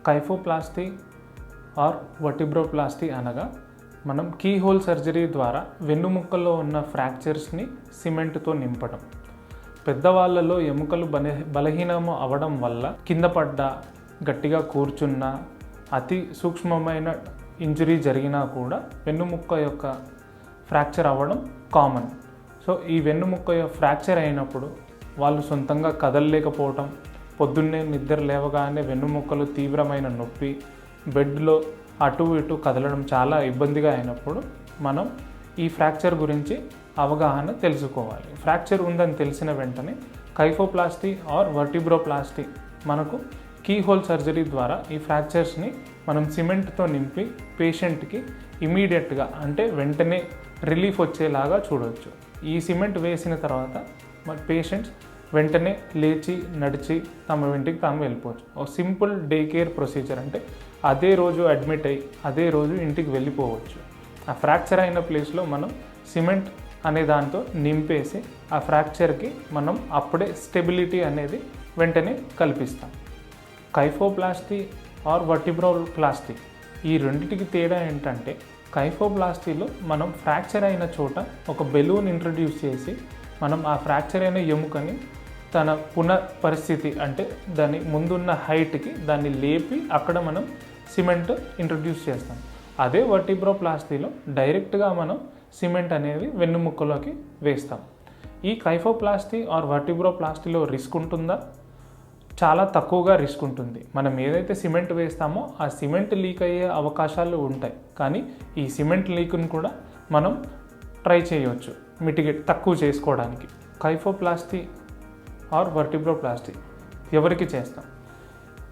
కైఫోప్లాస్టీ are వర్టిబ్రోప్లాస్టీ అనగా మనం key hole surgery ద్వారా వెన్నుముక్కలో ఉన్న ఫ్రాక్చర్స్ని సిమెంట్తో నింపడం. పెద్దవాళ్ళలో ఎముకలు బలహీనము అవ్వడం వల్ల కింద పడ్డా, గట్టిగా కూర్చున్నా, అతి సూక్ష్మమైన ఇంజరీ జరిగినా కూడా వెన్నుముక్క యొక్క ఫ్రాక్చర్ అవ్వడం కామన్. సో ఈ వెన్నుముక్క ఫ్రాక్చర్ అయినప్పుడు వాళ్ళు సొంతంగా కదలలేకపోవటం, పొద్దున్నే నిద్ర లేవగానే వెన్నుముక్కలు తీవ్రమైన నొప్పి, బెడ్లో అటు ఇటు కదలడం చాలా ఇబ్బందిగా అయినప్పుడు మనం ఈ ఫ్రాక్చర్ గురించి అవగాహన తెలుసుకోవాలి. ఫ్రాక్చర్ ఉందని తెలిసిన వెంటనే కైఫోప్లాస్టీ ఆర్ వర్టిబ్రోప్లాస్టీ మనకు కీ హోల్ సర్జరీ ద్వారా ఈ ఫ్రాక్చర్స్ని మనం సిమెంట్తో నింపి పేషెంట్కి ఇమీడియట్గా అంటే వెంటనే రిలీఫ్ వచ్చేలాగా చూడవచ్చు. ఈ సిమెంట్ వేసిన తర్వాత మరి పేషెంట్స్ వెంటనే లేచి నడిచి తమ ఇంటికి తాము వెళ్ళిపోవచ్చు. ఒక సింపుల్ డే కేర్ ప్రొసీజర్, అంటే అదే రోజు అడ్మిట్ అయ్యి అదే రోజు ఇంటికి వెళ్ళిపోవచ్చు. ఆ ఫ్రాక్చర్ అయిన ప్లేస్లో మనం సిమెంట్ అనే దాంతో నింపేసి ఆ ఫ్రాక్చర్కి మనం అప్పుడే స్టెబిలిటీ అనేది వెంటనే కల్పిస్తాం. కైఫోప్లాస్టీ ఆర్ వర్టిబ్రోప్లాస్టీ ఈ రెండింటికి తేడా ఏంటంటే, కైఫోప్లాస్టీలో మనం ఫ్రాక్చర్ అయిన చోట ఒక బెలూన్ ఇంట్రడ్యూస్ చేసి మనం ఆ ఫ్రాక్చర్ అయిన ఎముకని తన పునఃపరిస్థితి అంటే దాని ముందున్న హైట్కి దాన్ని లేపి అక్కడ మనం సిమెంట్ ఇంట్రడ్యూస్ చేస్తాం. అదే వర్టిబ్రోప్లాస్టీలో డైరెక్ట్గా మనం సిమెంట్ అనేది వెన్నుముక్కలోకి వేస్తాం. ఈ కైఫోప్లాస్టీ ఆర్ వర్టిబ్రోప్లాస్టీలో రిస్క్ ఉంటుందా? చాలా తక్కువగా రిస్క్ ఉంటుంది. మనం ఏదైతే సిమెంట్ వేస్తామో ఆ సిమెంట్ లీక్ అయ్యే అవకాశాలు ఉంటాయి, కానీ ఈ సిమెంట్ లీక్ను కూడా మనం ట్రై చేయవచ్చు తక్కువ చేసుకోవడానికి. కైఫోప్లాస్టీ ఆర్ వర్టిబ్రోప్లాస్టీ ఎవరికి చేస్తాం?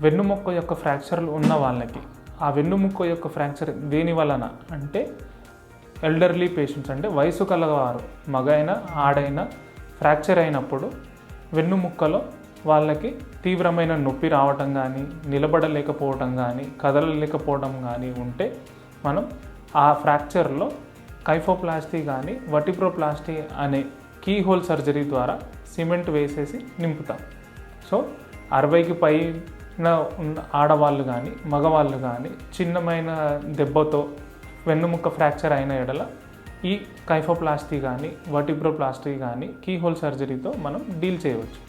వెన్నుముక్క యొక్క ఫ్రాక్చర్లు ఉన్న వాళ్ళకి. ఆ వెన్నుముక్క యొక్క ఫ్రాక్చర్ దేని వలన అంటే, ఎల్డర్లీ పేషెంట్స్ అంటే వయసు కలవారు, మగైనా ఆడైనా ఫ్రాక్చర్ అయినప్పుడు వెన్నుముక్కలో వాళ్ళకి తీవ్రమైన నొప్పి రావటం కానీ, నిలబడలేకపోవటం కానీ, కదలలేకపోవడం కానీ ఉంటే మనం ఆ ఫ్రాక్చర్లో కైఫోప్లాస్టీ కానీ వర్టిబ్రోప్లాస్టీ అనే కీ హోల్ సర్జరీ ద్వారా సిమెంట్ వేసేసి నింపుతాం. సో 60కి పైన ఉన్న ఆడవాళ్ళు కానీ మగవాళ్ళు కానీ చిన్నమైన దెబ్బతో వెన్నుముక్క ఫ్రాక్చర్ అయిన ఎడల ఈ కైఫోప్లాస్టీ కానీ వర్టిబ్రోప్లాస్టీ కానీ కీ హోల్ సర్జరీతో మనం డీల్ చేయవచ్చు.